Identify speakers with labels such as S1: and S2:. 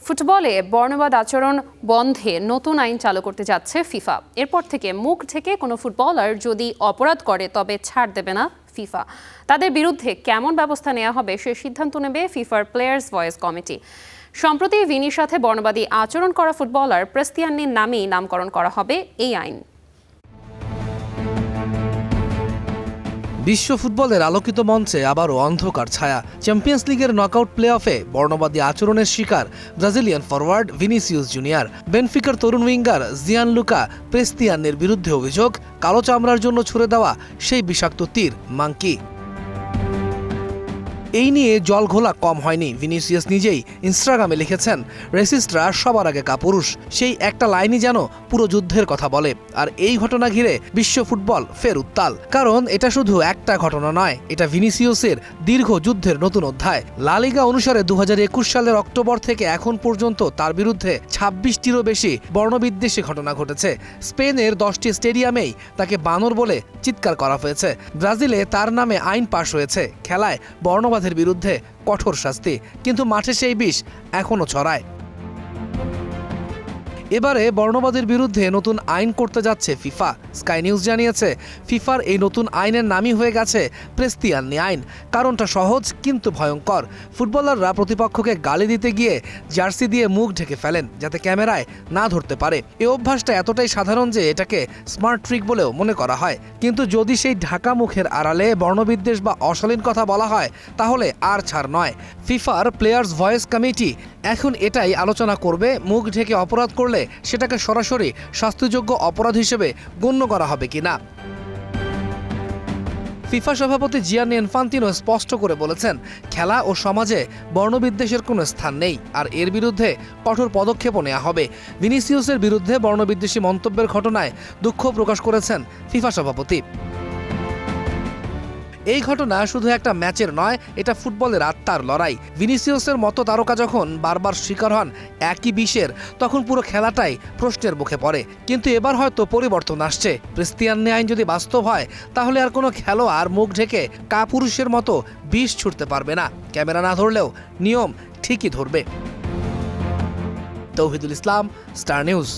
S1: ফুটবলে বর্ণবাদ আচরণ বন্ধে নতুন আইন চালু করতে যাচ্ছে ফিফা। এরপর থেকে মুখ ঢেকে কোনো ফুটবলার যদি অপরাধ করে তবে ছাড় দেবে না ফিফা। তাদের বিরুদ্ধে কেমন ব্যবস্থা নেওয়া হবে সে সিদ্ধান্ত নেবে ফিফার প্লেয়ার্স ভয়েস কমিটি। সম্প্রতি ভিনির সাথে বর্ণবাদী আচরণ করা ফুটবলার প্রেস্তিয়ানির নামেই নামকরণ করা হবে এই আইন।
S2: বিশ্ব ফুটবলের আলোকিত মঞ্চে আবারও অন্ধকার ছায়া। চ্যাম্পিয়ন্স লিগের নকআউট প্লে অফে বর্ণবাদী আচরণের শিকার ব্রাজিলিয়ান ফরওয়ার্ড ভিনিসিয়াস জুনিয়র। বেনফিকার তরুণ উইঙ্গার জিয়ানলুকা প্রেস্তিয়ানের বিরুদ্ধে অভিযোগ কালো চামড়ার জন্য ছুড়ে দেওয়া সেই বিষাক্ত তীর মাঙ্কি। এই নিয়ে জলঘোলা কম হয়নি। ভিনিসিয়াস নিজেই ইনস্টাগ্রামে লিখেছেন, রেসিস্টরা সবার আগে কাপুরুষ। সেই একটা লাইনই যেন পুরো যুদ্ধের কথা বলে। আর এই ঘটনা ঘিরে বিশ্ব ফুটবল ফের উত্তাল। কারণ এটা শুধু একটা ঘটনা নয়, এটা ভিনিসিয়াসের দীর্ঘ যুদ্ধের নতুন অধ্যায়। লা লিগা অনুসারে 2021 সালের অক্টোবর থেকে এখন পর্যন্ত তার বিরুদ্ধে 26টিরও বেশি বর্ণবিদ্বেষী ঘটনা ঘটেছে। স্পেনের 10টি স্টেডিয়ামেই তাকে বানর বলে চিৎকার করা হয়েছে। ব্রাজিলে তার নামে আইন পাশ হয়েছে, খেলায় বর্ণবাদ বিরুদ্ধে কঠোর শাস্তি, কিন্তু মাঠে সেই বিষ এখনো ছড়ায়। এবারে বর্ণবাদের বিরুদ্ধে নতুন আইন করতে যাচ্ছে ফিফা। স্কাই নিউজ জানিয়েছে, ফিফার এই নতুন আইনের নামই হয়ে গেছে প্রেস্তিয়ানি আইন। কারণটা সহজ কিন্তু ভয়ঙ্কর। ফুটবলাররা প্রতিপক্ষকে গালি দিতে গিয়ে জার্সি দিয়ে মুখ ঢেকে ফেলেন যাতে ক্যামেরায় না ধরতে পারে। এই অভ্যাসটা এতটাই সাধারণ যে এটাকে স্মার্ট ট্রিক বলেও মনে করা হয়। কিন্তু যদি সেই ঢাকা মুখের আড়ালে বর্ণবিদ্বেষ বা অশালীন কথা বলা হয় তাহলে আর ছাড় নয়। ফিফার প্লেয়ার্স ভয়েস কমিটি এখন এটাই আলোচনা করবে, মুখ ঢেকে অপরাধ করলে সেটাকে সরাসরি শাস্তিযোগ্য অপরাধ হিসেবে গণ্য করা হবে কিনা। ফিফা সভাপতি জিয়ানি ইনফান্তিনো স্পষ্ট করে বলেছেন, খেলা ও সমাজে বর্ণবিদ্বেষের কোনো স্থান নেই, আর এর বিরুদ্ধে কঠোর পদক্ষেপও নেওয়া হবে। ভিনিসিয়াসের বিরুদ্ধে বর্ণবিদ্বেষী মন্তব্যের ঘটনায় দুঃখ প্রকাশ করেছেন ফিফা সভাপতি। এই ঘটনা শুধু একটা ম্যাচের নয়, এটা ফুটবলের আত্মার লড়াই। ভিনিসিয়াসের মতো তারকা যখন বারবার শিকার হন একই বিষের, তখন পুরো খেলাটাই প্রশ্নের মুখে পড়ে। কিন্তু এবার হয়তো পরিবর্তন আসছে। প্রেস্তিয়ানি আইন যদি বাস্তব হয় তাহলে আর কোনো খেলোয়াড় মুখ ঢেকে কাপুরুষের মতো বিষ ছুটতে পারবে না। ক্যামেরা না ধরলেও নিয়ম ঠিকই ধরবে। তৌহিদুল ইসলাম, স্টার নিউজ।